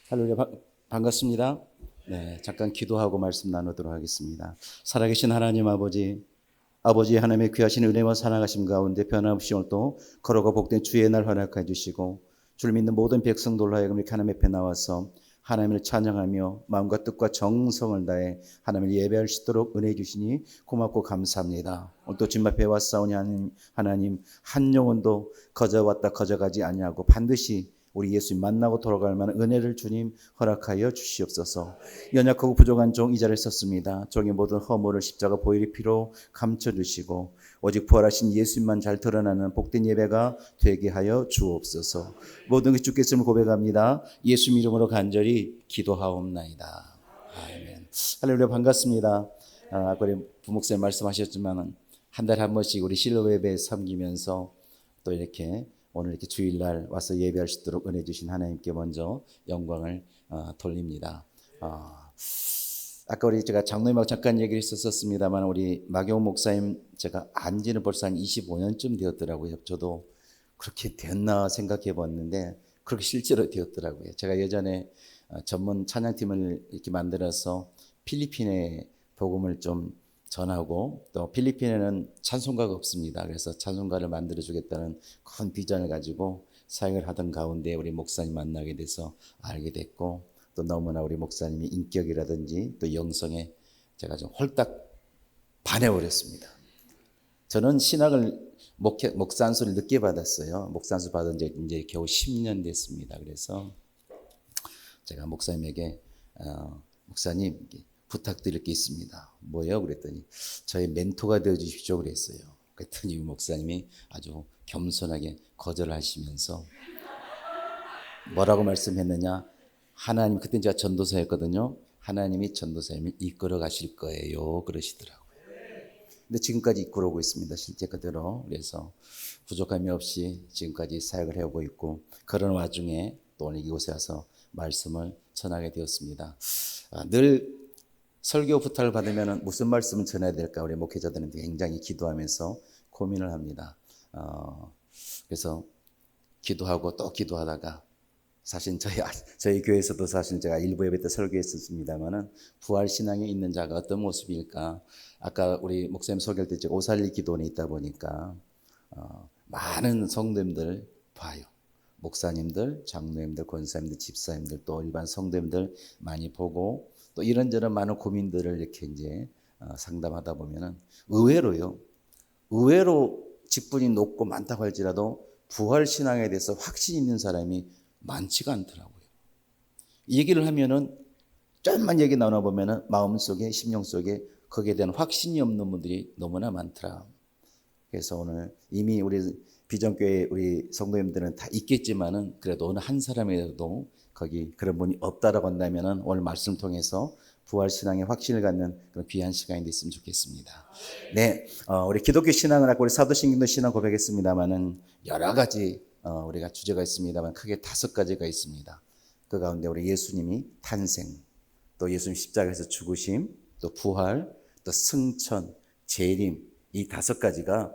할렐루야, 반갑습니다. 네, 잠깐 기도하고 말씀 나누도록 하겠습니다. 살아계신 하나님 아버지, 아버지 하나님의 귀하신 은혜와 사랑하심 가운데 변함없이 오늘도 걸어가 복된 주의 날 허락해 주시고 주를 믿는 모든 백성들로 하여금 이렇게 하나님 앞에 나와서 하나님을 찬양하며 마음과 뜻과 정성을 다해 하나님을 예배할 수 있도록 은혜 주시니 고맙고 감사합니다. 오늘 또 집 앞에 왔사오니 하나님 한 영혼도 거저왔다 거저가지 아니하고 반드시 우리 예수님 만나고 돌아갈 만한 은혜를 주님 허락하여 주시옵소서. 연약하고 부족한 종 이 자리에 섰습니다. 종의 모든 허물을 십자가 보혈의 피로 감춰주시고 오직 부활하신 예수님만 잘 드러나는 복된 예배가 되게 하여 주옵소서. 모든 것 주께 있음을 고백합니다. 예수님 이름으로 간절히 기도하옵나이다. 아멘. 할렐루야, 반갑습니다. 아까 우리 부목사님 말씀하셨지만 한 달에 한 번씩 우리 실로 예배 섬기면서 또 이렇게 오늘 이렇게 주일날 와서 예배할 수 있도록 은혜 주신 하나님께 먼저 영광을 돌립니다. 아까 제가 장로님하고 잠깐 얘기를 했었습니다만 우리 마경 목사님 제가 안지는 벌써 한 25년쯤 되었더라고요. 저도 그렇게 됐나 생각해 봤는데 그렇게 실제로 되었더라고요. 제가 예전에 전문 찬양팀을 이렇게 만들어서 필리핀에 복음을 좀 전하고 또 필리핀에는 찬송가가 없습니다. 그래서 찬송가를 만들어 주겠다는 큰 비전을 가지고 사역을 하던 가운데 우리 목사님 만나게 돼서 알게 됐고 또 너무나 우리 목사님이 인격이라든지 또 영성에 제가 좀 홀딱 반해버렸습니다. 저는 신학을 목사 안수를 늦게 받았어요. 목사 안수 받은 지 이제 겨우 10년 됐습니다. 그래서 제가 목사님에게 목사님 부탁드릴 게 있습니다. 뭐예요? 그랬더니 저의 멘토가 되어 주십시오 그랬어요. 그랬더니 목사님이 아주 겸손하게 거절하시면서 뭐라고 말씀했느냐? 하나님, 그때 제가 전도사였거든요. 하나님이 전도사님을 이끌어 가실 거예요 그러시더라고요. 근데 지금까지 이끌어오고 있습니다. 실제 그대로. 그래서 부족함이 없이 지금까지 사역을 해오고 있고 그런 와중에 또 오늘 이곳에 와서 말씀을 전하게 되었습니다. 늘 설교 부탁을 받으면 무슨 말씀을 전해야 될까 우리 목회자들은 굉장히 기도하면서 고민을 합니다. 그래서 기도하고 또 기도하다가 사실 저희 교회에서도 사실 제가 일부 예배 때 설교했었습니다만은 부활 신앙에 있는 자가 어떤 모습일까? 아까 우리 목사님 소개할 때 오살리 기도원에 있다 보니까 많은 성도님들 봐요. 목사님들, 장로님들, 권사님들, 집사님들 또 일반 성도님들 많이 보고 또 이런저런 많은 고민들을 이렇게 이제 상담하다 보면은 의외로 직분이 높고 많다고 할지라도 부활 신앙에 대해서 확신이 있는 사람이 많지가 않더라고요. 이 얘기를 하면은 좀만 얘기 나눠 보면은 마음속에 심령 속에 거기에 대한 확신이 없는 분들이 너무나 많더라. 그래서 오늘 이미 우리 비전교회 우리 성도님들은 다 있겠지만은 그래도 어느 한 사람이라도 거기 그런 분이 없다라고 한다면은 오늘 말씀 통해서 부활 신앙의 확신을 갖는 그런 귀한 시간이 됐으면 좋겠습니다. 네, 우리 기독교 신앙을 아까 우리 사도신경도 신앙 고백했습니다만은 여러 가지 우리가 주제가 있습니다만 크게 5가지가 있습니다. 그 가운데 우리 예수님이 탄생, 또 예수님 십자가에서 죽으심, 또 부활, 또 승천, 재림 이 5가지가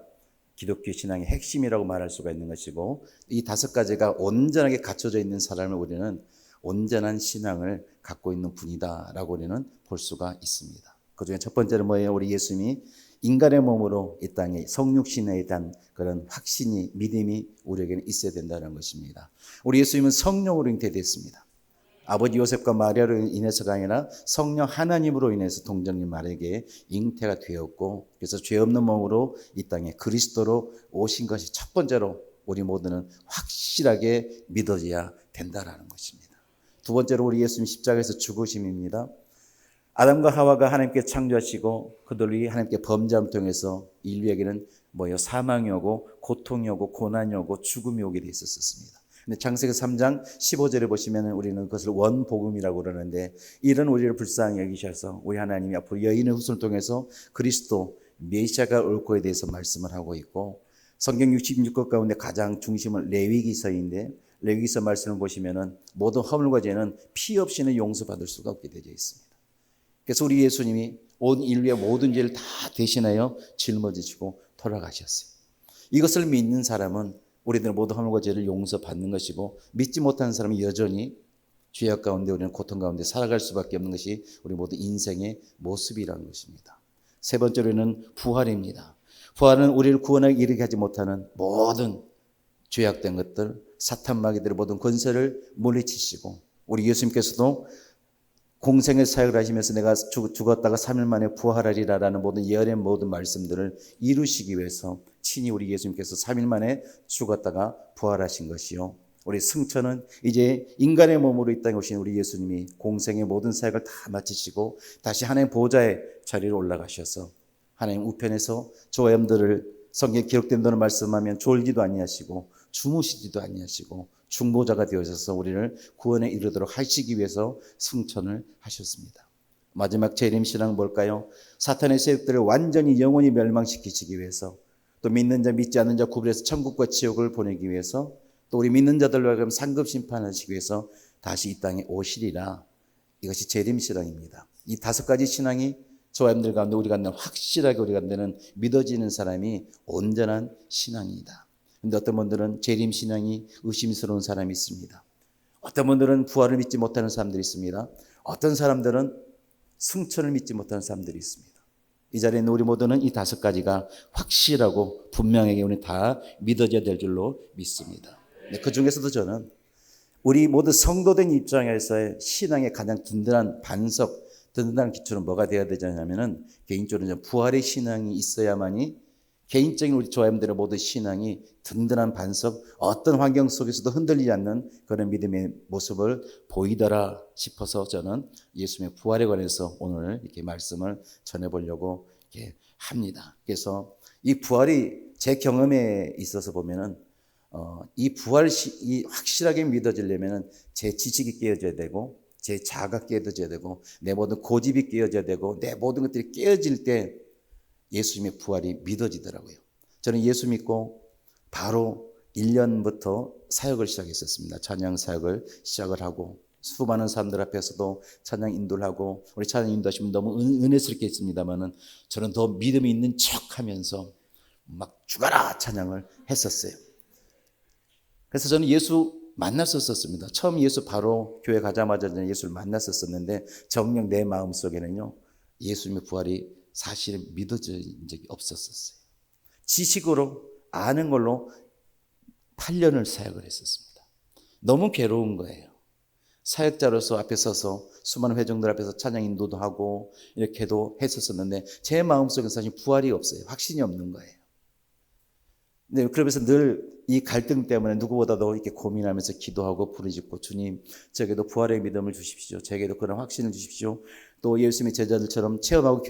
기독교 신앙의 핵심이라고 말할 수가 있는 것이고 이 5가지가 온전하게 갖춰져 있는 사람을 우리는 온전한 신앙을 갖고 있는 분이다라고 우리는 볼 수가 있습니다. 그중에 첫 번째는 뭐예요? 우리 예수님이 인간의 몸으로 이 땅에 성육신에 대한 그런 확신이 믿음이 우리에게는 있어야 된다는 것입니다. 우리 예수님은 성령으로 잉태됐습니다. 아버지 요셉과 마리아로 인해서가 아니라 성령 하나님으로 인해서 동정님 마리아에게 잉태가 되었고 그래서 죄 없는 몸으로 이 땅에 그리스도로 오신 것이 첫 번째로 우리 모두는 확실하게 믿어져야 된다라는 것입니다. 두 번째로 우리 예수님 십자가에서 죽으심입니다. 아담과 하와가 하나님께 창조하시고 그들이 하나님께 범죄함을 통해서 인류에게는 사망이 오고 고통이 오고 고난이 오고 죽음이 오게 돼 있었습니다. 근데 창세기 3장 15절에 보시면 우리는 그것을 원복음이라고 그러는데 이런 우리를 불쌍히 여기셔서 우리 하나님이 앞으로 여인의 후손을 통해서 그리스도 메시아가 올 거에 대해서 말씀을 하고 있고 성경 66권 가운데 가장 중심은 레위기서인데 레위기서 말씀을 보시면은 모든 허물과 죄는 피 없이는 용서받을 수가 없게 되어 있습니다. 그래서 우리 예수님이 온 인류의 모든 죄를 다 대신하여 짊어지시고 돌아가셨어요. 이것을 믿는 사람은 우리들 모두 허물과 죄를 용서받는 것이고 믿지 못하는 사람은 여전히 죄악 가운데 우리는 고통 가운데 살아갈 수밖에 없는 것이 우리 모두 인생의 모습이라는 것입니다. 세 번째로는 부활입니다. 부활은 우리를 구원하기 이르게 하지 못하는 모든 죄악된 것들, 사탄 마귀들의 모든 권세를 물리치시고 우리 예수님께서도 공생의 사역을 하시면서 내가 죽었다가 3일 만에 부활하리라라는 모든 예언의 모든 말씀들을 이루시기 위해서 친히 우리 예수님께서 3일 만에 죽었다가 부활하신 것이요. 우리 승천은 이제 인간의 몸으로 이 땅에 오신 우리 예수님이 공생의 모든 사역을 다 마치시고 다시 하나님 보좌의 자리로 올라가셔서 하나님 우편에서 조엠들을 성경에 기록된 대로 말씀하면 졸지도 아니하시고 주무시지도 아니하시고 중보자가 되어셔서 우리를 구원에 이르도록 하시기 위해서 승천을 하셨습니다. 마지막 재림신앙은 뭘까요? 사탄의 세력들을 완전히 영원히 멸망시키시기 위해서 또 믿는 자 믿지 않는 자 구분해서 천국과 지옥을 보내기 위해서 또 우리 믿는 자들로 하여금 상급 심판하시기 위해서 다시 이 땅에 오시리라. 이것이 재림신앙입니다. 이 5가지 신앙이 저와 여러분들 가운데 우리 가운데 확실하게 우리 가운데는 믿어지는 사람이 온전한 신앙이다. 그런데 어떤 분들은 재림신앙이 의심스러운 사람이 있습니다. 어떤 분들은 부활을 믿지 못하는 사람들이 있습니다. 어떤 사람들은 승천을 믿지 못하는 사람들이 있습니다. 이 자리에 있는 우리 모두는 이 5가지가 확실하고 분명하게 우리 다 믿어져야 될 줄로 믿습니다. 그 중에서도 저는 우리 모두 성도된 입장에서의 신앙의 가장 든든한 반석, 든든한 기초는 뭐가 되어야 되냐면은 개인적으로 부활의 신앙이 있어야만이 개인적인 우리 조아님들의 모든 신앙이 든든한 반석, 어떤 환경 속에서도 흔들리지 않는 그런 믿음의 모습을 보이더라 싶어서 저는 예수님의 부활에 관해서 오늘 이렇게 말씀을 전해보려고 이렇게 합니다. 그래서 이 부활이 제 경험에 있어서 보면은 이 부활이 확실하게 믿어지려면은 제 지식이 깨어져야 되고 제 자아가 깨어져야 되고 내 모든 고집이 깨어져야 되고 내 모든 것들이 깨어질 때 예수님의 부활이 믿어지더라고요. 저는 예수 믿고 바로 1년부터 사역을 시작했었습니다. 찬양 사역을 시작을 하고 수많은 사람들 앞에서도 찬양 인도를 하고 우리 찬양 인도하시면 너무 은혜스럽게 했습니다만은 저는 더 믿음이 있는 척하면서 막 죽어라 찬양을 했었어요. 그래서 저는 예수 만났었습니다. 처음 예수 바로 교회 가자마자 저는 예수를 만났었는데 정녕 내 마음속에는요 예수님의 부활이 사실은 믿어진 적이 없었어요. 지식으로 아는 걸로 8년을 사역을 했었습니다. 너무 괴로운 거예요. 사역자로서 앞에 서서 수많은 회중들 앞에서 찬양 인도도 하고 이렇게도 했었었는데 제 마음속에 사실 부활이 없어요. 확신이 없는 거예요. 네, 그러면서 늘 이 갈등 때문에 누구보다도 이렇게 고민하면서 기도하고 부르짖고 주님, 저에게도 부활의 믿음을 주십시오. 저에게도 그런 확신을 주십시오. 또 예수님의 제자들처럼 체험하고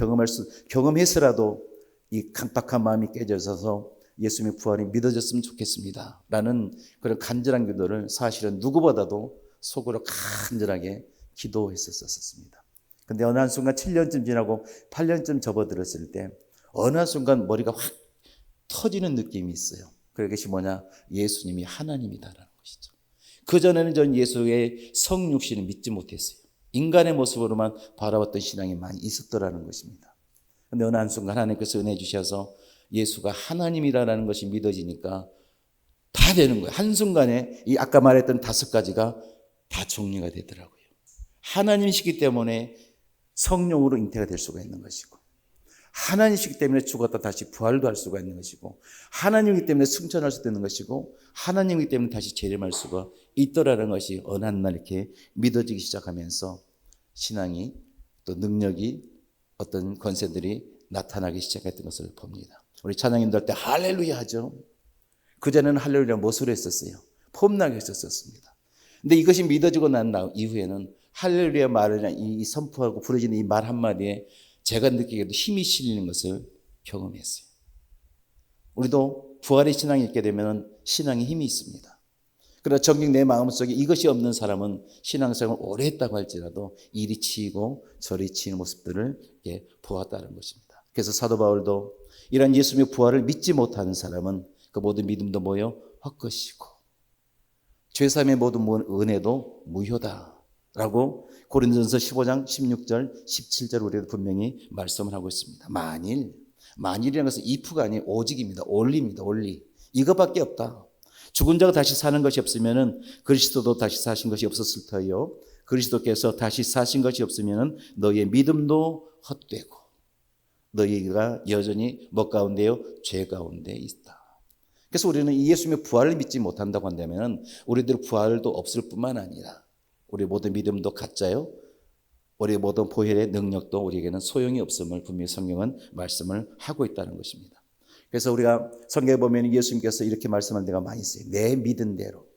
경험해서라도 이 강박한 마음이 깨져서 예수님의 부활이 믿어졌으면 좋겠습니다. 라는 그런 간절한 기도를 사실은 누구보다도 속으로 간절하게 기도했었습니다. 근데 어느 한순간 7년쯤 지나고 8년쯤 접어들었을 때 어느 한순간 머리가 확 터지는 느낌이 있어요. 그것이 뭐냐? 예수님이 하나님이다라는 것이죠. 그전에는 전 예수의 성육신을 믿지 못했어요. 인간의 모습으로만 바라봤던 신앙이 많이 있었더라는 것입니다. 그런데 어느 한순간 하나님께서 은혜 주셔서 예수가 하나님이라는 것이 믿어지니까 다 되는 거예요. 한순간에 이 아까 말했던 5가지가 다 정리가 되더라고요. 하나님이시기 때문에 성령으로 잉태가 될 수가 있는 것이고 하나님이시기 때문에 죽었다 다시 부활도 할 수가 있는 것이고 하나님이기 때문에 승천할 수 있는 것이고 하나님이기 때문에 다시 재림할 수가 있더라는 것이 어느 한 날 이렇게 믿어지기 시작하면서 신앙이 또 능력이 어떤 권세들이 나타나기 시작했던 것을 봅니다. 우리 찬양 인도할 때 할렐루야 하죠. 그전에는 할렐루야 못으로 했었어요. 폼나게 했었습니다. 근데 이것이 믿어지고 난 이후에는 할렐루야 말을 이 선포하고 부르짖는 이 말 한마디에 제가 느끼기에도 힘이 실리는 것을 경험했어요. 우리도 부활의 신앙이 있게 되면 신앙에 힘이 있습니다. 그러나 정녕 내 마음속에 이것이 없는 사람은 신앙생활을 오래 했다고 할지라도 이리 치이고 저리 치이는 모습들을 보았다는 것입니다. 그래서 사도 바울도 이런 예수님의 부활을 믿지 못하는 사람은 그 모든 믿음도 뭐요? 헛것이고 죄사함의 모든 은혜도 무효다라고 고린도전서 15장 16절 17절 우리가 분명히 말씀을 하고 있습니다. 만일이라는 것은 if가 아니고 오직입니다. only입니다. only. 이것밖에 없다. 죽은 자가 다시 사는 것이 없으면은 그리스도도 다시 사신 것이 없었을 터요. 그리스도께서 다시 사신 것이 없으면은 너희의 믿음도 헛되고 너희가 여전히 뭐 가운데요? 죄 가운데 있다. 그래서 우리는 이 예수님의 부활을 믿지 못한다고 한다면 우리들 부활도 없을 뿐만 아니라 우리 모든 믿음도 가짜요. 우리 모든 보혈의 능력도 우리에게는 소용이 없음을 분명히 성경은 말씀을 하고 있다는 것입니다. 그래서 우리가 성경에 보면 예수님께서 이렇게 말씀한 데가 많이 있어요. 내 믿음대로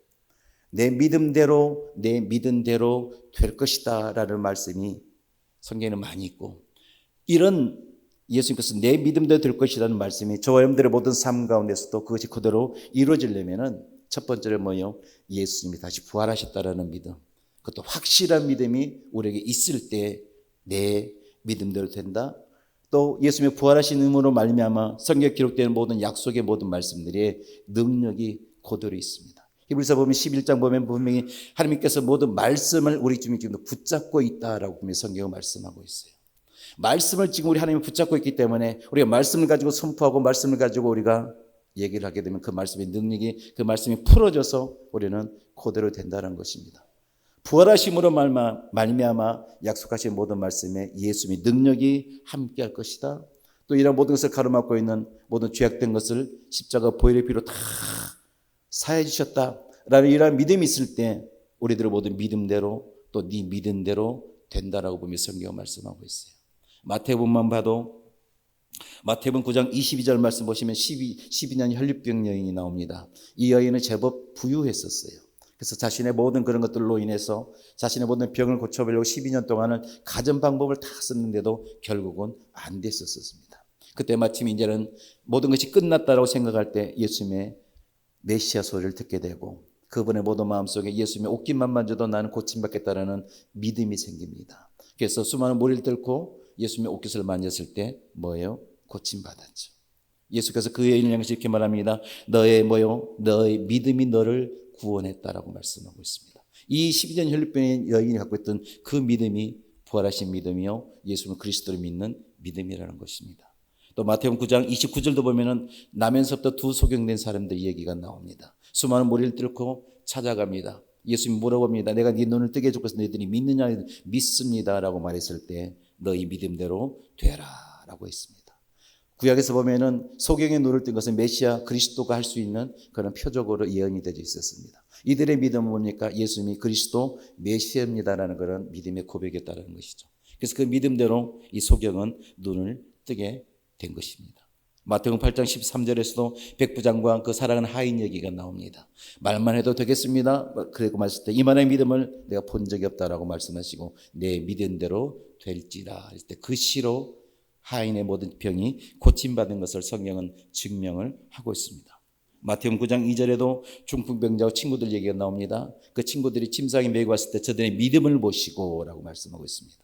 될 것이다 라는 말씀이 성경에는 많이 있고, 이런 예수님께서 내 믿음대로 될 것이라는 말씀이 저와 여러분들의 모든 삶 가운데서도 그것이 그대로 이루어지려면 첫 번째로 뭐예요? 예수님이 다시 부활하셨다라는 믿음, 그것도 확실한 믿음이 우리에게 있을 때 내 믿음대로 된다. 또 예수님의 부활하신 의무로 말미암아 성경에 기록되는 모든 약속의 모든 말씀들이 능력이 그대로 있습니다. 히브리서 보면 11장 보면 분명히 하나님께서 모든 말씀을 우리 주님 지금도 붙잡고 있다라고 분명히 성경은 말씀하고 있어요. 말씀을 지금 우리 하나님이 붙잡고 있기 때문에 우리가 말씀을 가지고 선포하고 말씀을 가지고 우리가 얘기를 하게 되면 그 말씀의 능력이, 그 말씀이 풀어져서 우리는 그대로 된다는 것입니다. 부활하심으로 말미암아 약속하신 모든 말씀에 예수님의 능력이 함께할 것이다. 또 이런 모든 것을 가로막고 있는 모든 죄악된 것을 십자가 보혈의 피로 다 사해 주셨다라는 이러한 믿음이 있을 때 우리들의 모든 믿음대로 또 네 믿음대로 된다라고 보며 성경은 말씀하고 있어요. 마태복음만 봐도 마태복음 9장 22절 말씀 보시면 12년 혈류병 여인이 나옵니다. 이 여인은 제법 부유했었어요. 그래서 자신의 모든 그런 것들로 인해서 자신의 모든 병을 고쳐보려고 12년 동안은 가전 방법을 다 썼는데도 결국은 안 됐었습니다. 그때 마침 이제는 모든 것이 끝났다라고 생각할 때 예수님의 메시아 소리를 듣게 되고 그분의 모든 마음속에 예수님의 옷깃만 만져도 나는 고침받겠다라는 믿음이 생깁니다. 그래서 수많은 무리를 뚫고 예수님의 옷깃을 만졌을 때 뭐예요? 고침받았죠. 예수께서 그 여인을 향해서 이렇게 말합니다. 너의 믿음이 너를 구원했다라고 말씀하고 있습니다. 이 12년 혈류병의 여인이 갖고 있던 그 믿음이 부활하신 믿음이요, 예수는 그리스도를 믿는 믿음이라는 것입니다. 또 마태복음 9장 29절도 보면은 나면서부터 두 소경된 사람들 얘기가 나옵니다. 수많은 무리를 뚫고 찾아갑니다. 예수님이 물어봅니다. 내가 네 눈을 뜨게 해줄 것을 너희들이 믿느냐? 믿습니다라고 말했을 때 너희 믿음대로 되라라고 했습니다. 구약에서 보면은 소경의 눈을 뜬 것은 메시아 그리스도가 할 수 있는 그런 표적으로 예언이 되어 있었습니다. 이들의 믿음은 뭡니까? 예수님이 그리스도 메시아입니다라는 그런 믿음의 고백이었다는 것이죠. 그래서 그 믿음대로 이 소경은 눈을 뜨게 된 것입니다. 마태복음 8장 13절에서도 백부장과 그 사랑하는 하인 얘기가 나옵니다. 말만 해도 되겠습니다. 그리고 말했을 때 이만한 믿음을 내가 본 적이 없다라고 말씀하시고 내 믿음대로 될지라 할 때 그 시로 하인의 모든 병이 고침받은 것을 성경은 증명을 하고 있습니다. 마태복음 9장 2절에도 중풍병자와 친구들 얘기가 나옵니다. 그 친구들이 침상에 메고 왔을 때 저들의 믿음을 보시고 라고 말씀하고 있습니다.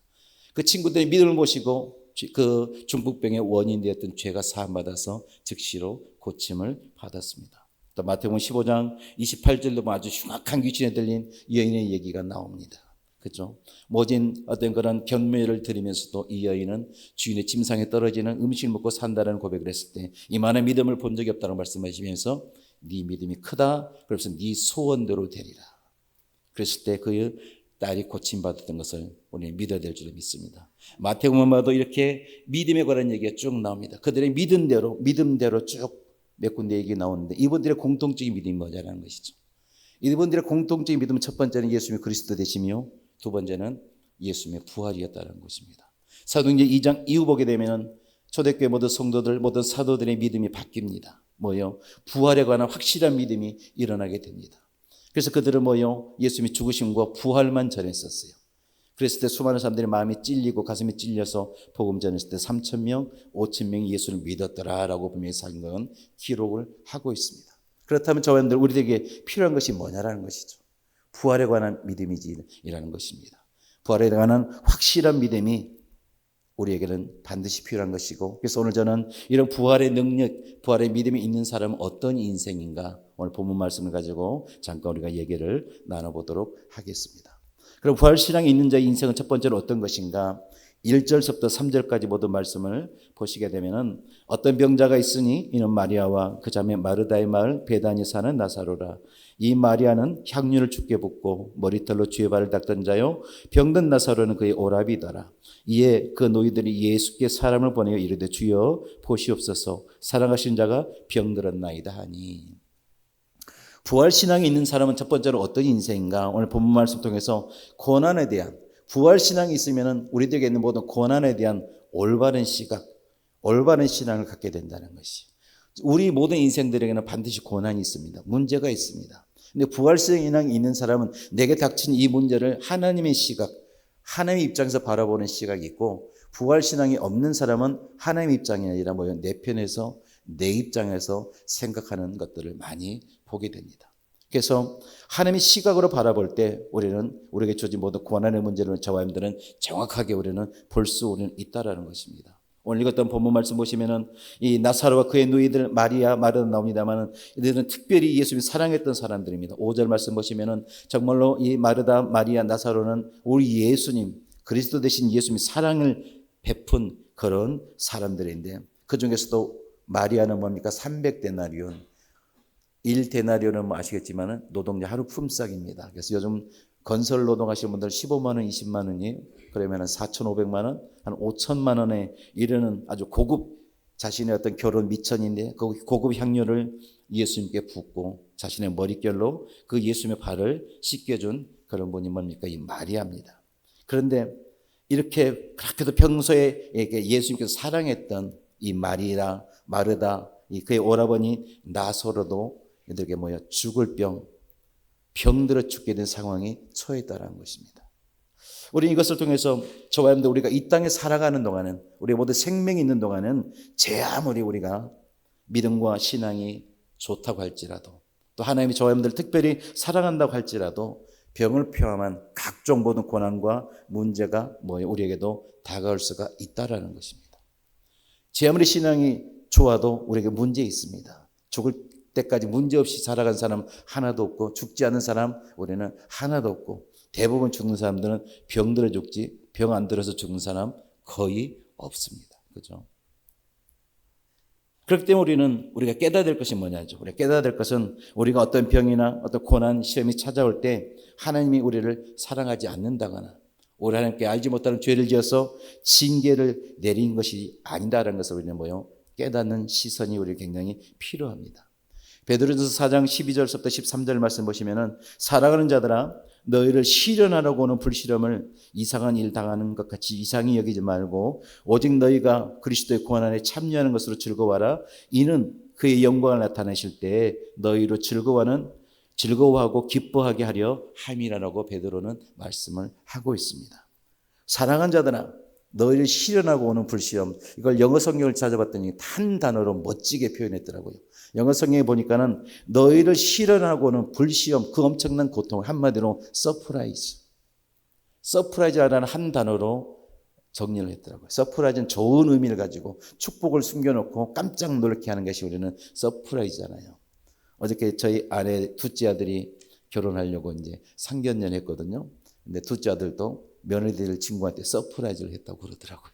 그 친구들의 믿음을 보시고 그 중풍병의 원인 되었던 죄가 사함받아서 즉시로 고침을 받았습니다. 또 마태복음 15장 28절도 아주 흉악한 귀신에 들린 여인의 얘기가 나옵니다. 그렇죠? 모진 어떤 그런 견매를 드리면서도 이 여인은 주인의 침상에 떨어지는 음식을 먹고 산다는 고백을 했을 때 이만한 믿음을 본 적이 없다고 말씀하시면서 네 믿음이 크다. 그래서 네 소원대로 되리라. 그랬을 때 그 딸이 고침받았던 것을 우리는 믿어야 될 줄 믿습니다. 마태복음만 봐도 이렇게 믿음에 관한 얘기가 쭉 나옵니다. 그들의 믿음대로 쭉 몇 군데 얘기 나오는데 이분들의 공통적인 믿음이 뭐냐는 것이죠. 이분들의 공통적인 믿음은 첫 번째는 예수님이 그리스도 되시며 두 번째는 예수님의 부활이었다는 것입니다. 사도행전 2장 이후 보게 되면 초대교회 모든 성도들, 모든 사도들의 믿음이 바뀝니다. 뭐요? 부활에 관한 확실한 믿음이 일어나게 됩니다. 그래서 그들은 뭐요? 예수님이 죽으심과 부활만 전했었어요. 그랬을 때 수많은 사람들의 마음이 찔리고 가슴이 찔려서 복음 전했을 때 3,000명, 5,000명이 예수를 믿었더라라고 분명히 성경은 기록을 하고 있습니다. 그렇다면 저와 여러분들 우리에게 필요한 것이 뭐냐라는 것이죠. 부활에 관한 믿음이라는 것입니다. 부활에 관한 확실한 믿음이 우리에게는 반드시 필요한 것이고, 그래서 오늘 저는 이런 부활의 능력, 부활의 믿음이 있는 사람은 어떤 인생인가 오늘 본문 말씀을 가지고 잠깐 우리가 얘기를 나눠보도록 하겠습니다. 그럼 부활신앙이 있는 자의 인생은 첫 번째로 어떤 것인가? 1절부터 3절까지 모든 말씀을 보시게 되면은 어떤 병자가 있으니 이는 마리아와 그 자매 마르다의 마을 베다니 사는 나사로라. 이 마리아는 향유를 주께 붓고 머리털로 주의 발을 닦던 자요 병든 나사로는 그의 오라비더라. 이에 그 노이들이 예수께 사람을 보내어 이르되 주여 보시옵소서 사랑하신 자가 병들었나이다 하니. 부활신앙이 있는 사람은 첫 번째로 어떤 인생인가? 오늘 본문 말씀 통해서 고난에 대한, 부활신앙이 있으면 우리들에게 있는 모든 고난에 대한 올바른 시각, 올바른 신앙을 갖게 된다는 것이. 우리 모든 인생들에게는 반드시 고난이 있습니다. 문제가 있습니다. 근데 부활신앙이 있는 사람은 내게 닥친 이 문제를 하나님의 시각, 하나님의 입장에서 바라보는 시각이 있고, 부활신앙이 없는 사람은 하나님의 입장이 아니라 내 편에서, 내 입장에서 생각하는 것들을 많이 보게 됩니다. 그래서 하나님의 시각으로 바라볼 때 우리에게 주어진 모든 고난의 문제를 저와 여러분들은 정확하게 우리는 볼 수 있다라는 것입니다. 오늘 읽었던 본문 말씀 보시면은 이 나사로와 그의 누이들 마리아, 마르다 나옵니다만은 이들은 특별히 예수님이 사랑했던 사람들입니다. 5절 말씀 보시면은 정말로 이 마르다, 마리아, 나사로는 우리 예수님, 그리스도 되신 예수님이 사랑을 베푼 그런 사람들인데, 그 중에서도 마리아는 뭡니까? 300데나리온. 1데나리온은 아시겠지만은 노동자 하루 품삯입니다. 그래서 요즘 건설 노동하시는 분들 15만 원, 20만 원이에요. 그러면 4,500만 원, 한 5천만 원에 이르는 아주 고급, 자신의 어떤 결혼 미천인데 그 고급 향료를 예수님께 붓고 자신의 머릿결로 그 예수님의 발을 씻겨준 그런 분이 뭡니까? 이 마리아입니다. 그런데 이렇게 그렇게도 평소에 예수님께서 사랑했던 이 마리아, 마르다, 그의 오라버니 나사로도 이들에게 죽을 병들어 죽게 된 상황이 처했다는 것입니다. 우리 이것을 통해서 저와 여러분들 우리가 이 땅에 살아가는 동안은, 우리 모두 생명이 있는 동안은 제 아무리 우리가 믿음과 신앙이 좋다고 할지라도, 또 하나님이 저와 여러분들 특별히 사랑한다고 할지라도 병을 포함한 각종 모든 고난과 문제가 우리에게도 다가올 수가 있다라는 것입니다. 제 아무리 신앙이 좋아도 우리에게 문제 있습니다. 죽을 때까지 문제 없이 살아간 사람 하나도 없고, 죽지 않은 사람 우리는 하나도 없고, 대부분 죽는 사람들은 병들어 죽지 병 안 들어서 죽는 사람 거의 없습니다. 그죠? 그렇기 때문에 우리가 깨달아야 될 것이 뭐냐죠. 우리가 깨달아야 될 것은 우리가 어떤 병이나 어떤 고난, 시험이 찾아올 때 하나님이 우리를 사랑하지 않는다거나 우리 하나님께 알지 못하는 죄를 지어서 징계를 내린 것이 아니다라는 것을 우리는 깨닫는 시선이 우리 굉장히 필요합니다. 베드로전서 4장 12절부터 13절 말씀 보시면은 사랑하는 자들아 너희를 시련하려고 오는 불시험을 이상한 일 당하는 것 같이 이상히 여기지 말고 오직 너희가 그리스도의 고난에 참여하는 것으로 즐거워하라. 이는 그의 영광을 나타내실 때 너희로 즐거워하고 기뻐하게 하려 함이라라고 베드로는 말씀을 하고 있습니다. 사랑하는 자들아 너희를 시련하고 오는 불시험, 이걸 영어 성경을 찾아봤더니 한 단어로 멋지게 표현했더라고요. 영어 성경에 보니까는 너희를 시련하고 오는 불시험, 그 엄청난 고통, 한마디로 서프라이즈라는 한 단어로 정리를 했더라고요. 서프라이즈는 좋은 의미를 가지고 축복을 숨겨놓고 깜짝 놀라게 하는 것이 우리는 서프라이즈잖아요. 어저께 저희 아내 둘째 아들이 결혼하려고 이제 상견례를 했거든요. 근데 둘째 아들도 며느리들 친구한테 서프라이즈를 했다고 그러더라고요.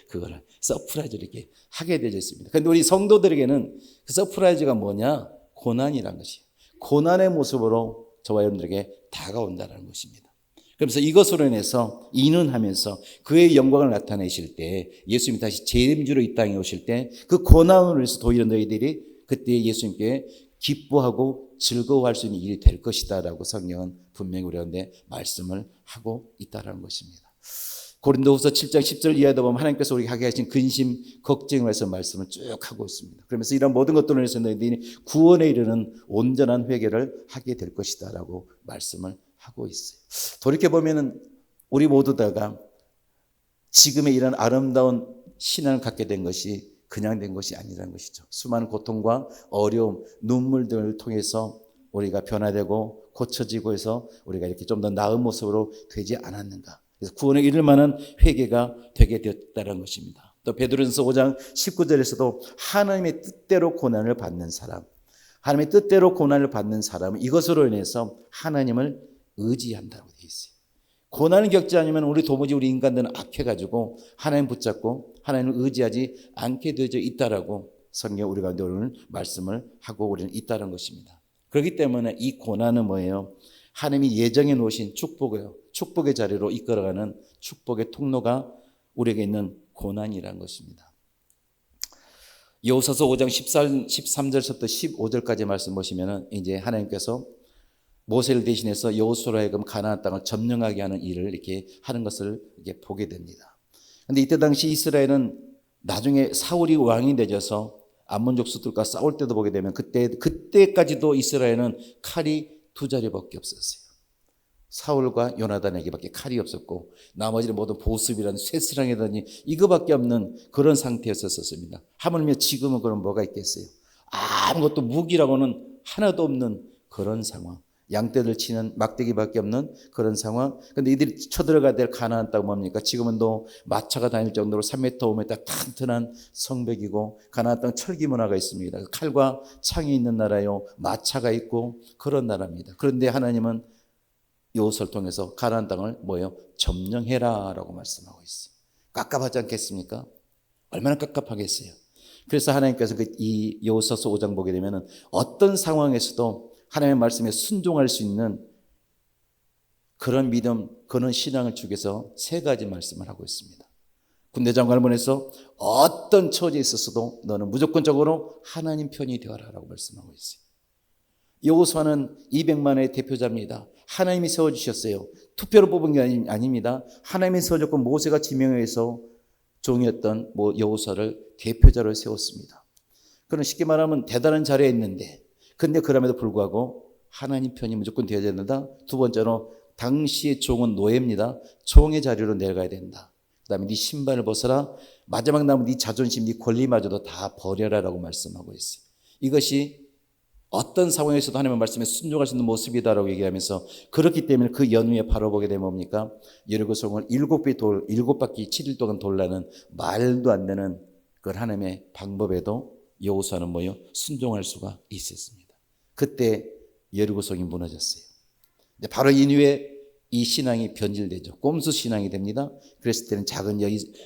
그거를 서프라이즈를 이렇게 하게 되어 있습니다. 그런데 우리 성도들에게는 그 서프라이즈가 뭐냐? 고난이라는 것이에요. 고난의 모습으로 저와 여러분들에게 다가온다는 것입니다. 그래서 이것으로 인해서 인은하면서 그의 영광을 나타내실 때, 예수님이 다시 재림주로 이 땅에 오실 때 그 고난으로 해서 도리어 너희들이 그때 예수님께 기뻐하고 즐거워할 수 있는 일이 될 것이다라고 성경은 분명히 우리한테 말씀을 하고 있다는 것입니다. 고린도후서 7장 10절 이하에도 보면 하나님께서 우리에게 하게 하신 근심, 걱정을 해서 말씀을 쭉 하고 있습니다. 그러면서 이런 모든 것들을 해서 너희들이 구원에 이르는 온전한 회개를 하게 될 것이다라고 말씀을 하고 있어요. 돌이켜보면 우리 모두 다가 지금의 이런 아름다운 신앙을 갖게 된 것이 그냥 된 것이 아니라는 것이죠. 수많은 고통과 어려움, 눈물들을 통해서 우리가 변화되고 고쳐지고 해서 우리가 이렇게 좀 더 나은 모습으로 되지 않았는가. 그래서 구원에 이를 만한 회개가 되게 되었다는 것입니다. 또 베드로전서 5장 19절에서도 하나님의 뜻대로 고난을 받는 사람, 하나님의 뜻대로 고난을 받는 사람은 이것으로 인해서 하나님을 의지한다고 되어 있어요. 고난을 겪지 않으면 우리 도무지 우리 인간들은 악해가지고 하나님 붙잡고 하나님을 의지하지 않게 되어져 있다라고 성경 우리 가운데 오늘 말씀을 하고 우리는 있다는 것입니다. 그렇기 때문에 이 고난은 뭐예요? 하나님이 예정해 놓으신 축복이에요. 축복의 자리로 이끌어가는 축복의 통로가 우리에게 있는 고난이라는 것입니다. 여호수아서 5장 13절부터 15절까지 말씀 보시면은 이제 하나님께서 모세를 대신해서 여호수아로 하여금 가나안 땅을 점령하게 하는 일을 이렇게 하는 것을 이렇게 보게 됩니다. 그런데 이때 당시 이스라엘은 나중에 사울이 왕이 되어서 암몬 족속들과 싸울 때도 보게 되면 그때까지도 이스라엘은 칼이 두 자리밖에 없었어요. 사울과 요나단에게밖에 칼이 없었고 나머지는 모든 보습이라든 쇠스랑이라든지 이거밖에 없는 그런 상태였었습니다. 하물며 지금은 그럼 뭐가 있겠어요? 아무것도 무기라고는 하나도 없는 그런 상황. 양떼들 치는 막대기밖에 없는 그런 상황. 근데 이들이 쳐들어가야 될 가나안 땅 뭡니까? 지금은 또 마차가 다닐 정도로 3m, 5m 탄탄한 성벽이고 가나안 땅 철기 문화가 있습니다. 칼과 창이 있는 나라요. 마차가 있고 그런 나라입니다. 그런데 하나님은 여호수아를 통해서 가나안 땅을 뭐예요? 점령해라라고 말씀하고 있어요. 깝깝하지 않겠습니까? 얼마나 깝깝하겠어요. 그래서 하나님께서 이 여호수아서 5장 보게 되면은 어떤 상황에서도 하나님의 말씀에 순종할 수 있는 그런 믿음, 그런 신앙을 주기 위해서 세 가지 말씀을 하고 있습니다. 군대 장관을 보내서 어떤 처지에 있었어도 너는 무조건적으로 하나님 편이 되어라라고 말씀하고 있어요. 여호수아는 200만의 대표자입니다. 하나님이 세워주셨어요. 투표로 뽑은 게 아닙니다. 하나님이 세워줬고 모세가 지명해서 종이었던 여호수아를 대표자로 세웠습니다. 그는 쉽게 말하면 대단한 자리에 있는데 근데 그럼에도 불구하고 하나님 편이 무조건 되어야 된다. 두 번째로 당시의 종은 노예입니다. 종의 자리로 내려가야 된다. 그 다음에 네 신발을 벗어라. 마지막 남은 네 자존심, 네 권리마저도 다 버려라라고 말씀하고 있어요. 이것이 어떤 상황에서도 하나님의 말씀에 순종할 수 있는 모습이다라고 얘기하면서 그렇기 때문에 그 연후에 바로 보게 되면 뭡니까? 여리고성을 7바퀴 7일 동안 돌라는 말도 안 되는 그 하나님의 방법에도 여호수아는 뭐요? 순종할 수가 있었습니다. 그때 여리고성이 무너졌어요. 근데 바로 이후에 이 신앙이 변질되죠. 꼼수 신앙이 됩니다. 그랬을 때는 작은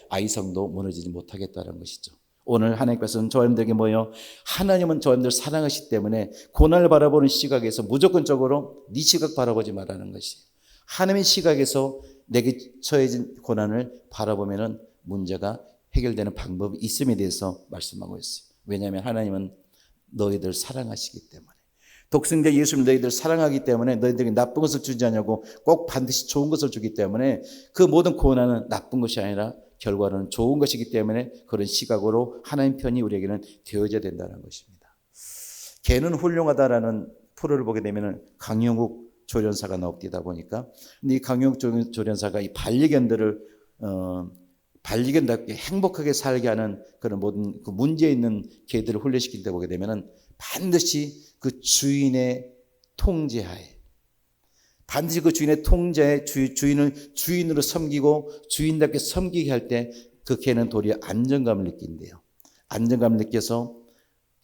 아이성도 무너지지 못하겠다는 것이죠. 오늘 하나님께서는 저희들에게 뭐요? 하나님은 저희들 사랑하시기 때문에 고난을 바라보는 시각에서 무조건적으로 네 시각 바라보지 말라는 것이에요. 하나님의 시각에서 내게 처해진 고난을 바라보면은 문제가 해결되는 방법이 있음에 대해서 말씀하고 있어요. 왜냐하면 하나님은 너희들 사랑하시기 때문에. 독생자 예수님 너희들 사랑하기 때문에 너희들에게 나쁜 것을 주지 않냐고 꼭 반드시 좋은 것을 주기 때문에 그 모든 고난은 나쁜 것이 아니라 결과는 좋은 것이기 때문에 그런 시각으로 하나님 편이 우리에게는 되어져야 된다는 것입니다. 개는 훌륭하다라는 프로를 보게 되면 강영욱 조련사가 나옵니다 보니까 근데 이 강영욱 조련사가 이 반려견들을 반려견답게 행복하게 살게 하는 그런 모든 그 문제 있는 개들을 훈련시킬 때 보게 되면은 반드시 그 주인의 통제하에 반드시 그 주인의 통제에 주인을 주인으로 섬기고 주인답게 섬기게 할 때 그 개는 도리어 안정감을 느낀대요. 안정감을 느껴서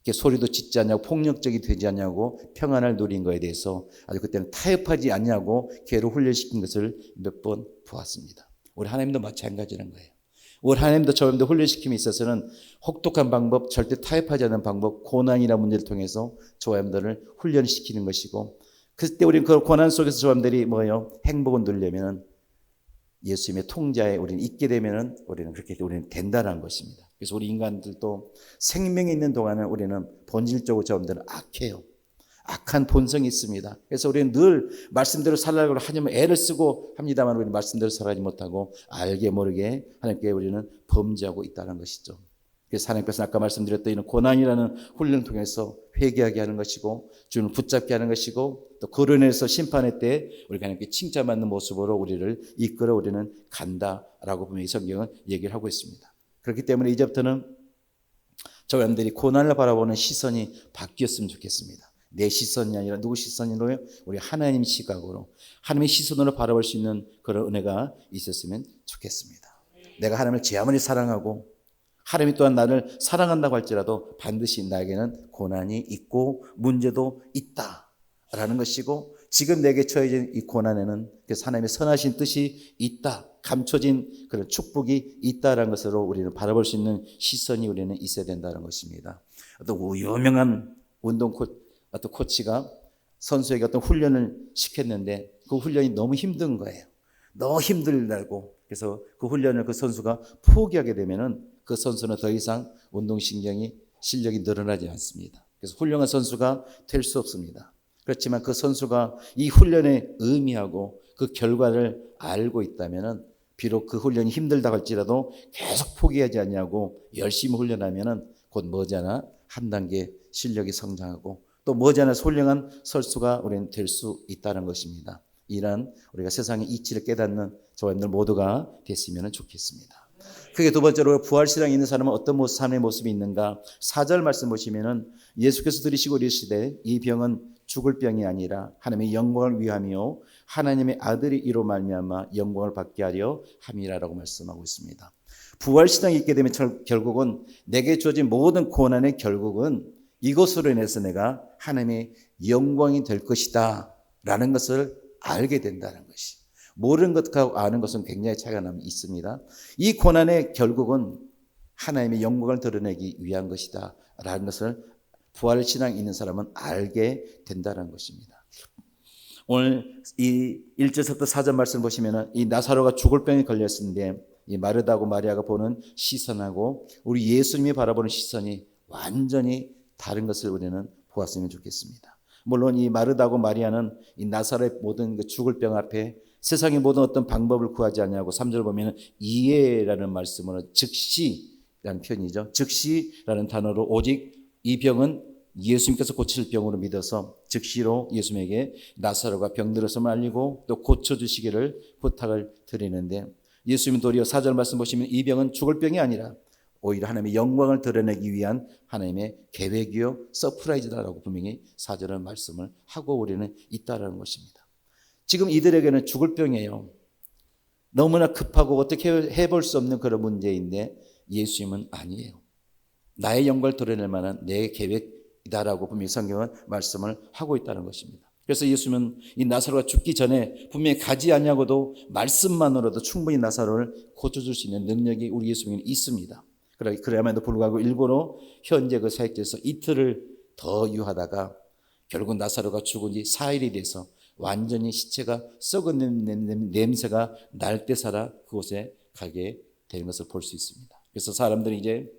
이렇게 소리도 짓지 않냐고 폭력적이 되지 않냐고 평안을 누린 거에 대해서 아주 그때는 타협하지 않냐고 개를 훈련시킨 것을 몇 번 보았습니다. 우리 하나님도 마찬가지라는 거예요. 우리 하나님도 저희도 훈련시킴에 있어서는 혹독한 방법, 절대 타협하지 않는 방법, 고난이라는 문제를 통해서 저희들을 훈련시키는 것이고 그때 우리는 그 고난 속에서 저희들이 뭐예요? 행복을 누리려면 예수님의 통제에 우리는 있게 되면은 우리는 그렇게 우리는 된다는 것입니다. 그래서 우리 인간들도 생명이 있는 동안은 우리는 본질적으로 저희들은 악해요. 악한 본성이 있습니다. 그래서 우리는 늘 말씀대로 살라고 하냐면 애를 쓰고 합니다만 우리는 말씀대로 살아가지 못하고 알게 모르게 하나님께 우리는 범죄하고 있다는 것이죠. 그래서 하나님께서 아까 말씀드렸던 이런 고난이라는 훈련을 통해서 회개하게 하는 것이고 주님을 붙잡게 하는 것이고 또 거론해서 심판의 때 우리가 하나님께 칭찬받는 모습으로 우리를 이끌어 우리는 간다라고 분명히 성경은 얘기를 하고 있습니다. 그렇기 때문에 이제부터는 저 여러분들이 고난을 바라보는 시선이 바뀌었으면 좋겠습니다. 내 시선이 아니라 누구 시선이로요? 우리 하나님 시각으로 하나님의 시선으로 바라볼 수 있는 그런 은혜가 있었으면 좋겠습니다. 내가 하나님을 제 아무리 사랑하고 하나님이 또한 나를 사랑한다고 할지라도 반드시 나에게는 고난이 있고 문제도 있다라는 것이고 지금 내게 처해진 이 고난에는 하나님의 선하신 뜻이 있다. 감춰진 그런 축복이 있다라는 것으로 우리는 바라볼 수 있는 시선이 우리는 있어야 된다는 것입니다. 어떤 유명한 어떤 코치가 선수에게 어떤 훈련을 시켰는데 그 훈련이 너무 힘든 거예요. 너무 힘들다고. 그래서 그 훈련을 그 선수가 포기하게 되면은 그 선수는 더 이상 운동신경이 실력이 늘어나지 않습니다. 그래서 훌륭한 선수가 될 수 없습니다. 그렇지만 그 선수가 이 훈련의 의미하고 그 결과를 알고 있다면은 비록 그 훈련이 힘들다고 할지라도 계속 포기하지 않냐고 열심히 훈련하면은 곧 머지않아 한 단계 실력이 성장하고 또 머지않아 훌륭한 선수가 우리는 될 수 있다는 것입니다. 이런 우리가 세상의 이치를 깨닫는 저와 여러분들 모두가 됐으면 좋겠습니다. 그게 두 번째로 부활신앙이 있는 사람은 어떤 삶의 모습이 있는가? 4절 말씀 보시면은 예수께서 들으시고 이르시되 이 병은 죽을 병이 아니라 하나님의 영광을 위함이요 하나님의 아들이 이로 말미암아 영광을 받게 하려 함이라라고 말씀하고 있습니다. 부활신앙이 있게 되면 결국은 내게 주어진 모든 고난의 결국은 이것으로 인해서 내가 하나님의 영광이 될 것이다 라는 것을 알게 된다는 것이. 모르는 것과 아는 것은 굉장히 차이가 있습니다. 이 고난의 결국은 하나님의 영광을 드러내기 위한 것이다 라는 것을 부활신앙이 있는 사람은 알게 된다는 것입니다. 오늘 이 1절부터 4절 말씀 보시면 이 나사로가 죽을 병에 걸렸는데 이 마르다하고 마리아가 보는 시선하고 우리 예수님이 바라보는 시선이 완전히 다른 것을 우리는 보았으면 좋겠습니다. 물론 이 마르다하고 마리아는 이 나사로의 모든 그 죽을 병 앞에 세상의 모든 어떤 방법을 구하지 않냐고 3절 보면 이해라는 말씀으로 즉시라는 표현이죠. 즉시라는 단어로 오직 이 병은 예수님께서 고칠 병으로 믿어서 즉시로 예수님에게 나사로가 병들었음을 알리고 또 고쳐주시기를 부탁을 드리는데 예수님은 도리어 4절 말씀 보시면 이 병은 죽을 병이 아니라 오히려 하나님의 영광을 드러내기 위한 하나님의 계획이요 서프라이즈다라고 분명히 4절은 말씀을 하고 우리는 있다라는 것입니다. 지금 이들에게는 죽을 병이에요. 너무나 급하고 어떻게 해볼 수 없는 그런 문제인데 예수님은 아니에요. 나의 영광을 드러낼 만한 내 계획이다라고 분명히 성경은 말씀을 하고 있다는 것입니다. 그래서 예수님은 이 나사로가 죽기 전에 분명히 가지 않냐고도 말씀만으로도 충분히 나사로를 고쳐줄 수 있는 능력이 우리 예수님에게 있습니다. 그래야만도 불구하고 일부러 현재 그 사역지에서 이틀을 더 유하다가 결국 나사로가 죽은 지 4일이 돼서 완전히 시체가 썩은 냄새가 날 때 살아 그곳에 가게 되는 것을 볼 수 있습니다. 그래서 사람들이 이제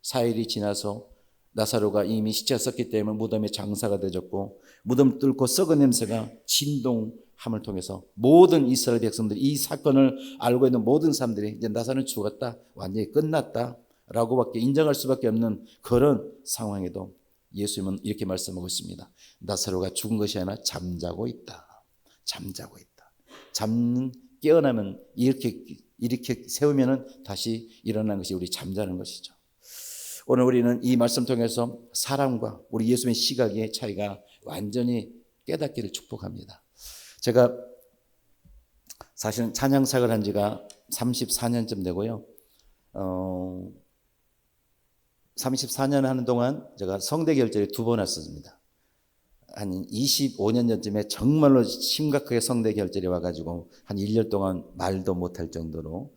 4일이 지나서 나사로가 이미 시체가 썩기 때문에 무덤에 장사가 되었고 무덤 뚫고 썩은 냄새가 진동함을 통해서 모든 이스라엘 백성들이 이 사건을 알고 있는 모든 사람들이 이제 나사로는 죽었다, 완전히 끝났다 라고밖에 인정할 수밖에 없는 그런 상황에도 예수님은 이렇게 말씀하고 있습니다. 나사로가 죽은 것이 아니라 잠자고 있다. 잠자고 있다. 깨어나면 이렇게 세우면은 다시 일어나는 것이 우리 잠자는 것이죠. 오늘 우리는 이 말씀 통해서 사람과 우리 예수님의 시각의 차이가 완전히 깨닫기를 축복합니다. 제가 사실은 찬양사역을 한 지가 34년쯤 되고요. 34년 하는 동안 제가 성대 결절이 2번 왔습니다. 한 25년 전쯤에 정말로 심각하게 성대 결절이 와가지고 한 1년 동안 말도 못할 정도로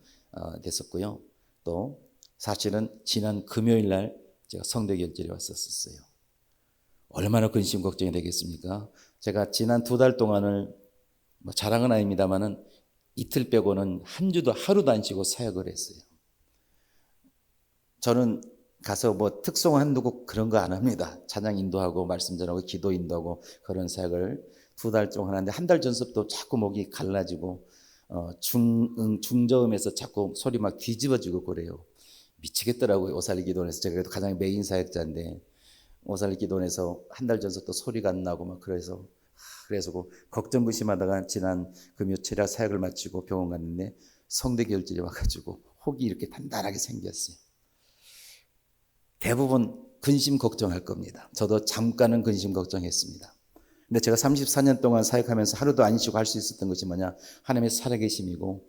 됐었고요. 또 사실은 지난 금요일 날 제가 성대 결절이 왔었어요. 얼마나 근심 걱정이 되겠습니까? 제가 지난 2달 동안을 자랑은 아닙니다만은 이틀 빼고는 한 주도 하루도 안 쉬고 사역을 했어요. 저는 가서 특송 한두 곡 그런 거 안 합니다. 찬양 인도하고 말씀 전하고 기도 인도하고 그런 사역을 2달 동안 하는데 한 달 전서부터 자꾸 목이 갈라지고 중저음에서 자꾸 소리 막 뒤집어지고 그래요. 미치겠더라고요. 오살리 기도원에서 제가 그래도 가장 메인 사역자인데 오살리 기도원에서 한 달 전서부터 소리가 안 나고 막 그래서 걱정 근심하다가 지난 금요일에 사역을 마치고 병원 갔는데 성대 결절이 와가지고 혹이 이렇게 단단하게 생겼어요. 대부분 근심 걱정할 겁니다. 저도 잠깐은 근심 걱정했습니다. 근데 제가 34년 동안 사역하면서 하루도 안 쉬고 할 수 있었던 것이 뭐냐? 하나님의 살아계심이고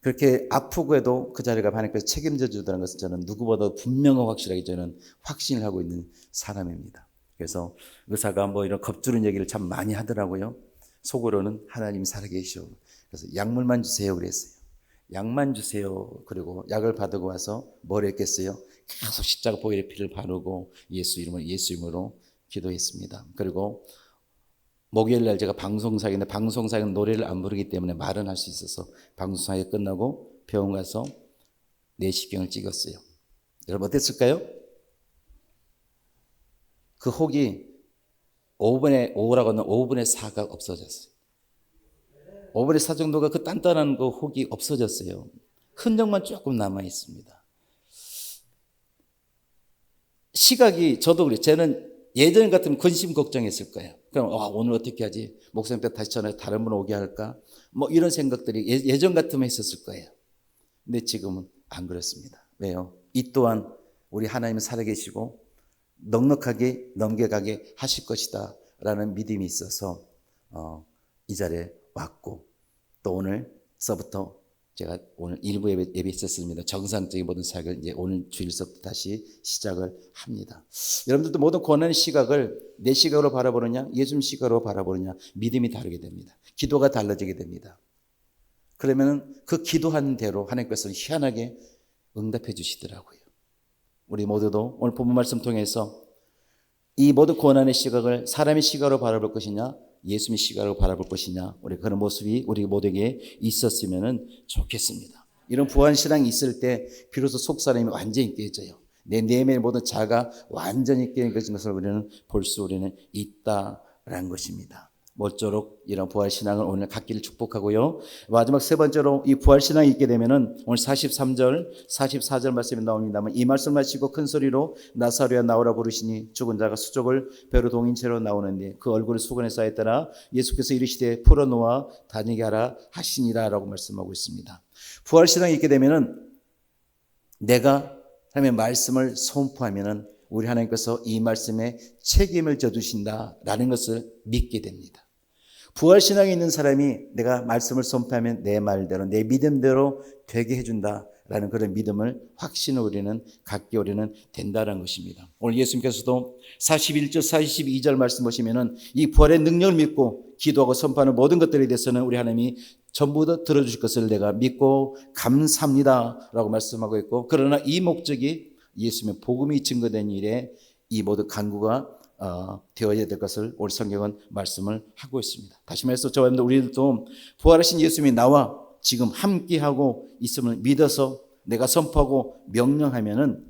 그렇게 아프고 해도 그 자리가 하나님께서 책임져 주더라는 것은 저는 누구보다 분명하고 확실하게 저는 확신을 하고 있는 사람입니다. 그래서 의사가 이런 겁주는 얘기를 참 많이 하더라고요. 속으로는 하나님이 살아계시오. 그래서 약물만 주세요 그랬어요. 약만 주세요. 그리고 약을 받고 와서 뭘 했겠어요? 계속 십자가 보혈의 피를 바르고 예수 이름으로 기도했습니다. 그리고 목요일 날 제가 방송사역인데 방송사역은 노래를 안 부르기 때문에 말은 할 수 있어서 방송사역 끝나고 병원 가서 내시경을 찍었어요. 여러분 어땠을까요? 그 혹이 5라고 하는 5분의 4가 없어졌어요. 5분의 4 정도가 그 단단한 그 혹이 없어졌어요. 흔적만 조금 남아 있습니다. 시각이 저도 그래요. 저는 예전 같으면 근심 걱정했을 거예요. 그럼 오늘 어떻게 하지? 목사님한테 다시 전화해서 다른 분 오게 할까? 뭐 이런 생각들이 예전 같으면 했었을 거예요. 근데 지금은 안 그렇습니다. 왜요? 이 또한 우리 하나님은 살아계시고 넉넉하게 넘겨가게 하실 것이다 라는 믿음이 있어서 이 자리에 왔고, 또 오늘서부터 제가 오늘 일부 예배 있었습니다. 정상적인 모든 사역을 이제 오늘 주일서부터 다시 시작을 합니다. 여러분들도 모든 고난의 시각을 내 시각으로 바라보느냐, 예수님 시각으로 바라보느냐, 믿음이 다르게 됩니다. 기도가 달라지게 됩니다. 그러면 그 기도하는 대로 하나님께서는 희한하게 응답해 주시더라고요. 우리 모두도 오늘 본문 말씀 통해서 이 모든 고난의 시각을 사람의 시각으로 바라볼 것이냐, 예수님의 시각으로 바라볼 것이냐, 우리 그런 모습이 우리 모두에게 있었으면 좋겠습니다. 이런 부활신앙이 있을 때 비로소 속사람이 완전히 깨져요. 내 내면의 모든 자가 완전히 깨는 것을 우리는 볼 수 있다라는 것입니다. 모쪼록 이런 부활신앙을 오늘 갖기를 축복하고요. 마지막 세 번째로 이 부활신앙이 있게 되면은 오늘 43절, 44절 말씀이 나옵니다만, 이 말씀 하시고 큰 소리로 나사로야 나오라 부르시니 죽은 자가 수족을 배로 동인 채로 나오는데 그 얼굴을 수건에 쌓였더라. 예수께서 이르시되 풀어놓아 다니게 하라 하시니라 라고 말씀하고 있습니다. 부활신앙이 있게 되면은 내가 하나님의 말씀을 선포하면은 우리 하나님께서 이 말씀에 책임을 져주신다라는 것을 믿게 됩니다. 부활신앙이 있는 사람이 내가 말씀을 선포하면 내 말대로 내 믿음대로 되게 해준다라는 그런 믿음을 확신을 우리는 갖게 우리는 된다는 것입니다. 오늘 예수님께서도 41절 42절 말씀 보시면은 이 부활의 능력을 믿고 기도하고 선포하는 모든 것들에 대해서는 우리 하나님이 전부 다 들어주실 것을 내가 믿고 감사합니다 라고 말씀하고 있고, 그러나 이 목적이 예수님의 복음이 증거된 일에 이 모든 간구가 되어야 될 것을 오늘 성경은 말씀을 하고 있습니다. 다시 말해서 저와 우리들도 부활하신 예수님이 나와 지금 함께하고 있음을 믿어서 내가 선포하고 명령하면은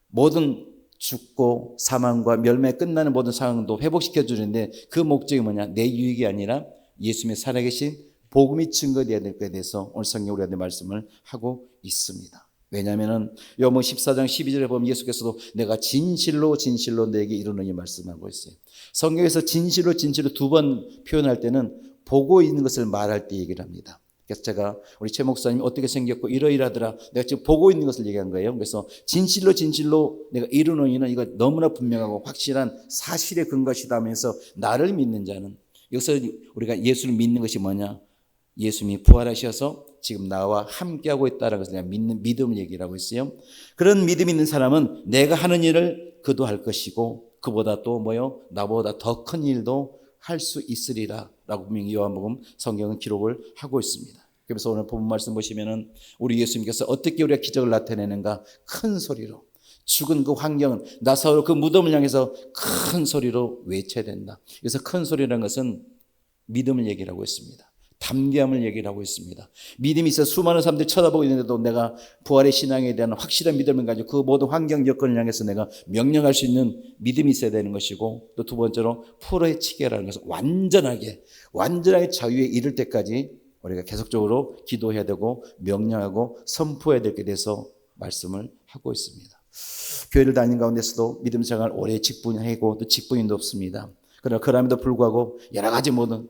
모든 죽고 사망과 멸망에 끝나는 모든 상황도 회복시켜 주는데, 그 목적이 뭐냐? 내 유익이 아니라 예수님의 살아계신 복음이 증거되어야 될 것에 대해서 오늘 성경 우리한테 말씀을 하고 있습니다. 왜냐하면 요한복음 14장 12절에 보면 예수께서도 내가 진실로 진실로 너에게 이르노니 말씀하고 있어요. 성경에서 진실로 진실로 두 번 표현할 때는 보고 있는 것을 말할 때 얘기를 합니다. 그래서 제가 우리 최 목사님이 어떻게 생겼고 이러이러하더라, 내가 지금 보고 있는 것을 얘기한 거예요. 그래서 진실로 진실로 내가 이르노니는 이거 너무나 분명하고 확실한 사실에 근거시다 하면서 나를 믿는 자는, 여기서 우리가 예수를 믿는 것이 뭐냐? 예수님이 부활하셔서 지금 나와 함께하고 있다는 것을 내가 믿는 믿음을 얘기를 하고 있어요. 그런 믿음 있는 사람은 내가 하는 일을 그도 할 것이고 그보다 또 나보다 더 큰 일도 할 수 있으리라 라고 분명히 요한복음 성경은 기록을 하고 있습니다. 그래서 오늘 본문 말씀 보시면은 우리 예수님께서 어떻게 우리가 기적을 나타내는가, 큰 소리로 죽은 그 환경은 나사로 그 무덤을 향해서 큰 소리로 외쳐야 된다. 그래서 큰 소리라는 것은 믿음을 얘기를 하고 있습니다. 담대함을 얘기를 하고 있습니다. 믿음이 있어 수많은 사람들이 쳐다보고 있는데도 내가 부활의 신앙에 대한 확실한 믿음을 가지고 그 모든 환경 여건을 향해서 내가 명령할 수 있는 믿음이 있어야 되는 것이고, 또 두 번째로 풀어헤치게라는 것은 완전하게 자유에 이를 때까지 우리가 계속적으로 기도해야 되고 명령하고 선포해야 될 게 돼서 말씀을 하고 있습니다. 교회를 다니는 가운데서도 믿음 생활 오래 직분하고 또 직분인도 없습니다. 그러나 그럼에도 불구하고 여러 가지 모든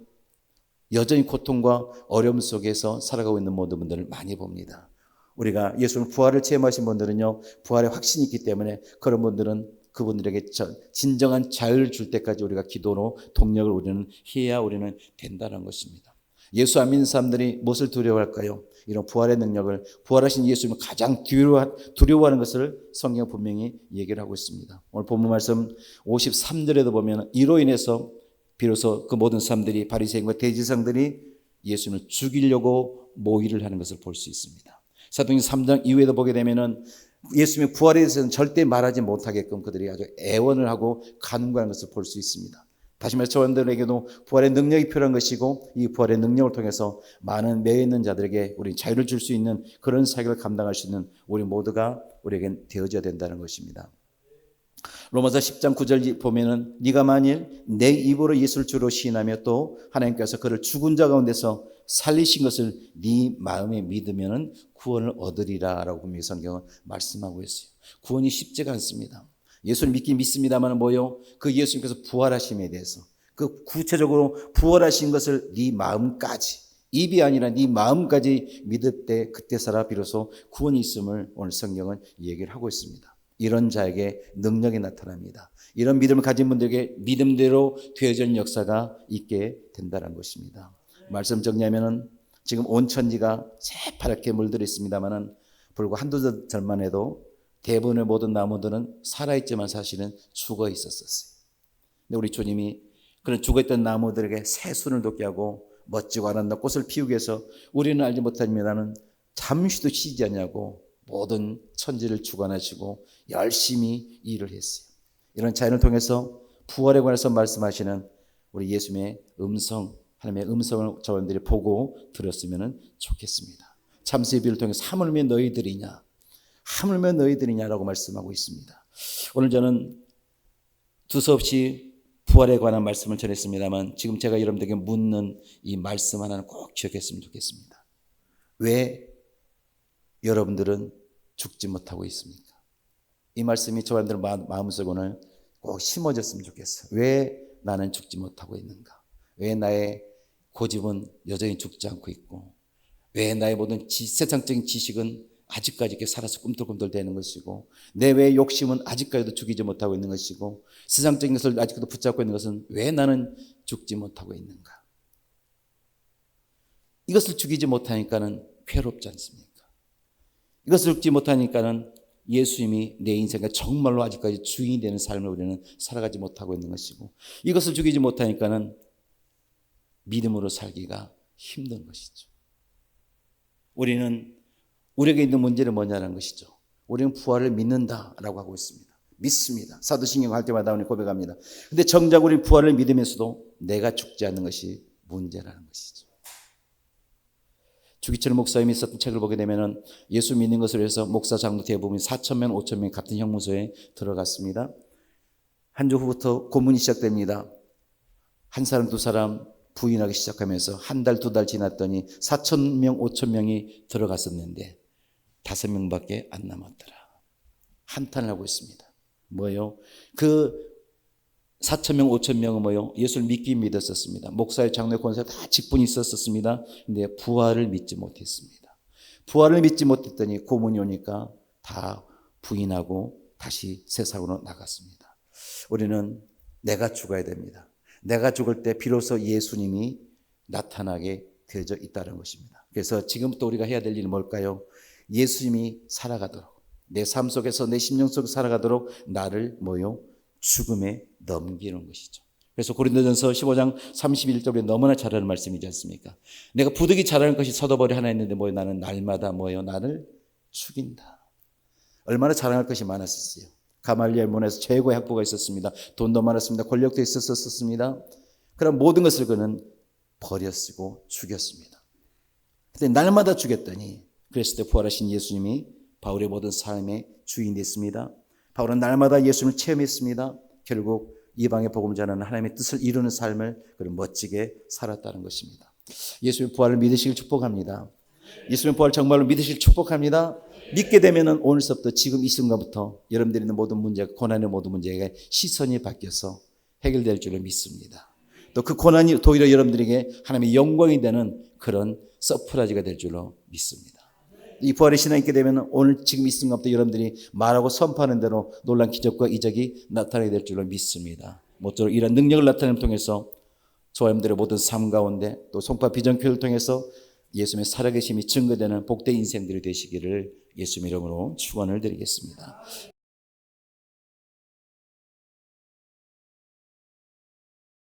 여전히 고통과 어려움 속에서 살아가고 있는 모든 분들을 많이 봅니다. 우리가 예수님 부활을 체험하신 분들은요, 부활의 확신이 있기 때문에 그런 분들은 그분들에게 진정한 자유를 줄 때까지 우리가 기도로 동력을 우리는 해야 우리는 된다는 것입니다. 예수 안 믿는 사람들이 무엇을 두려워할까요? 이런 부활의 능력을, 부활하신 예수님을 가장 두려워하는 것을 성경은 분명히 얘기를 하고 있습니다. 오늘 본문 말씀 53절에도 보면 이로 인해서 비로소 그 모든 사람들이 바리새인과 대제사장들이 예수님을 죽이려고 모의를 하는 것을 볼 수 있습니다. 사도행전 3장 이후에도 보게 되면은 예수님의 부활에 대해서는 절대 말하지 못하게끔 그들이 아주 애원을 하고 간구하는 것을 볼 수 있습니다. 다시 말해서 저들에게도 부활의 능력이 필요한 것이고 이 부활의 능력을 통해서 많은 매여 있는 자들에게 우리 자유를 줄 수 있는 그런 사역을 감당할 수 있는 우리 모두가 우리에게 되어져야 된다는 것입니다. 로마서 10장 9절 보면은 네가 만일 내 입으로 예수를 주로 시인하며 또 하나님께서 그를 죽은 자 가운데서 살리신 것을 네 마음에 믿으면은 구원을 얻으리라라고 분명히 성경은 말씀하고 있어요. 구원이 쉽지가 않습니다. 예수를 믿긴 믿습니다만 뭐요? 그 예수님께서 부활하심에 대해서 그 구체적으로 부활하신 것을 네 마음까지 입이 아니라 네 마음까지 믿을 때 그때서야 비로소 구원이 있음을 오늘 성경은 얘기를 하고 있습니다. 이런 자에게 능력이 나타납니다. 이런 믿음을 가진 분들에게 믿음대로 되어지는 역사가 있게 된다는 것입니다. 말씀 정리하면은 지금 온 천지가 새파랗게 물들어 있습니다만은 불과 한두 절만 해도 대부분의 모든 나무들은 살아있지만 사실은 죽어 있었어요. 근데 우리 주님이 그런 죽어있던 나무들에게 새 순을 돋게 하고 멋지고 아름다운 꽃을 피우기 위해서 우리는 알지 못합니다는 잠시도 쉬지 않냐고 모든 천지를 주관하시고 열심히 일을 했어요. 이런 자연을 통해서 부활에 관해서 말씀하시는 우리 예수님의 음성, 하나님의 음성을 저분들이 보고 들었으면 좋겠습니다. 참새 비를 통해서 하물며 너희들이냐, 하물며 너희들이냐라고 말씀하고 있습니다. 오늘 저는 두서없이 부활에 관한 말씀을 전했습니다만 지금 제가 여러분들에게 묻는 이 말씀 하나는 꼭 기억했으면 좋겠습니다. 왜 여러분들은 죽지 못하고 있습니까? 이 말씀이 저분들 마음속에 오늘 꼭 심어졌으면 좋겠어요. 왜 나는 죽지 못하고 있는가? 왜 나의 고집은 여전히 죽지 않고 있고 왜 나의 모든 세상적인 지식은 아직까지 이렇게 살아서 꿈틀꿈틀 대는 것이고 내 외의 욕심은 아직까지도 죽이지 못하고 있는 것이고 세상적인 것을 아직도 붙잡고 있는 것은 왜 나는 죽지 못하고 있는가? 이것을 죽이지 못하니까는 괴롭지 않습니까? 이것을 죽지 못하니까는 예수님이 내 인생에 정말로 아직까지 주인이 되는 삶을 우리는 살아가지 못하고 있는 것이고 이것을 죽이지 못하니까는 믿음으로 살기가 힘든 것이죠. 우리에게 있는 문제는 뭐냐는 것이죠. 우리는 부활을 믿는다라고 하고 있습니다. 믿습니다. 사도신경 할 때마다 우리 고백합니다. 근데 정작 우리 부활을 믿으면서도 내가 죽지 않는 것이 문제라는 것이죠. 주기철 목사님이 썼던 책을 보게 되면 예수 믿는 것을 위해서 목사 장로 대부분 4,000명, 5,000명 같은 형무소에 들어갔습니다. 한 주 후부터 고문이 시작됩니다. 한 사람, 두 사람 부인하기 시작하면서 한 달, 두 달 지났더니 4,000명, 5,000명이 들어갔었는데 5명밖에 안 남았더라. 한탄을 하고 있습니다. 뭐요? 그 4,000명, 5,000명은 뭐요? 예수를 믿긴 믿었었습니다. 목사의 장로의 권세 다 직분이 있었습니다. 근데 부활을 믿지 못했습니다. 부활을 믿지 못했더니 고문이 오니까 다 부인하고 다시 세상으로 나갔습니다. 우리는 내가 죽어야 됩니다. 내가 죽을 때 비로소 예수님이 나타나게 되어져 있다는 것입니다. 그래서 지금부터 우리가 해야 될 일은 뭘까요? 예수님이 살아가도록 내 삶 속에서 내 심령 속에 살아가도록 나를 뭐요? 죽음에 넘기는 것이죠. 그래서 고린도전서 15장 31절에 너무나 잘 아는 말씀이지 않습니까? 내가 부득이 잘하는 것이 서도벌이 하나 있는데 뭐요? 나는 날마다 뭐요? 나를 죽인다. 얼마나 자랑할 것이 많았었어요. 가말리엘 문에서 최고의 학부가 있었습니다. 돈도 많았습니다. 권력도 있었습니다. 그런 모든 것을 그는 버렸고 죽였습니다. 근데 날마다 죽였더니 그랬을 때 부활하신 예수님이 바울의 모든 삶의 주인이 됐습니다. 바울은 날마다 예수님을 체험했습니다. 결국 이방의 복음을 전하는 하나님의 뜻을 이루는 삶을 멋지게 살았다는 것입니다. 예수님의 부활을 믿으시길 축복합니다. 예수님의 부활을 정말로 믿으시길 축복합니다. 믿게 되면 오늘서부터 지금 이 순간부터 여러분들이 있는 모든 문제, 고난의 모든 문제가 시선이 바뀌어서 해결될 줄을 믿습니다. 또 그 고난이 오히려 여러분들에게 하나님의 영광이 되는 그런 서프라이즈가 될 줄로 믿습니다. 이 부활의 신앙이 있게 되면 오늘 지금 이 순간부터 여러분들이 말하고 선포하는 대로 놀란 기적과 이적이 나타나게 될 줄로 믿습니다. 모쪼록 이런 능력을 나타내는 통해서 저와 여러분들의 모든 삶 가운데 또 송파 비전교회를 통해서 예수님의 살아계심이 증거되는 복된 인생들이 되시기를 예수님 이름으로 축원을 드리겠습니다.